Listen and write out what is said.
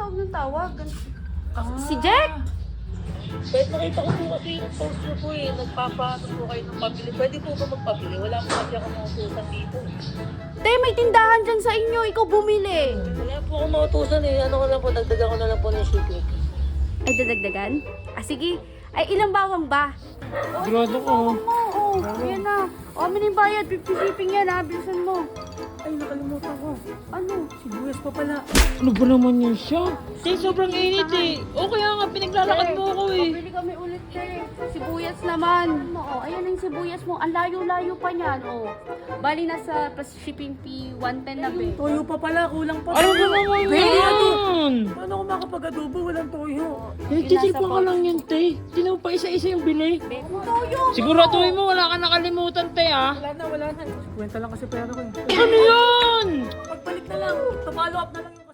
tawag ng tawag. Si Jack? Pwede nakita ko po kasi yung post nyo po eh. Nagpapaano po kayo ng pabili. Pwede po ba magpabili? Wala po kasi ako mautusan dito. Te, may tindahan dyan sa inyo. Ikaw bumili. Wala po akong mautusan eh. Ano ko lang po, dagdagan ko na lang po ng shipping. Ay, dadagdagan? Ah, sige. Ay, ilang bawang ba? Grado ko. Oo, ayan na. O, amin yung bayad. 50 shipping yan, ha? Bilisan mo. Ay, nakalimutan ko. Ano? Sibuyas pa pala. Ano ba naman yan siya? Tay, sobrang init eh. O kaya nga, pinaglalakad mo ako eh. Pabili kami ulit, te. Sibuyas naman. Oo, ayan na yung sibuyas mo. Ang layo-layo pa niyan, oh. Bali, nasa plus shipping fee 110 na, be. Toyo pa pala, kulang pa. Ano ba naman yan? Paano ko makapag-adobo? Walang toyo. Nagtitripan ka lang yan, te. Tinaw pa isa-isa yung bili. Be, toyo. Siguraduhin mo wala ka nakalimutan, te, ah. Wala na. Kwenta lang kasi pera ko eh. Ano yan? Pagbalik na lang. Pa-follow up na lang.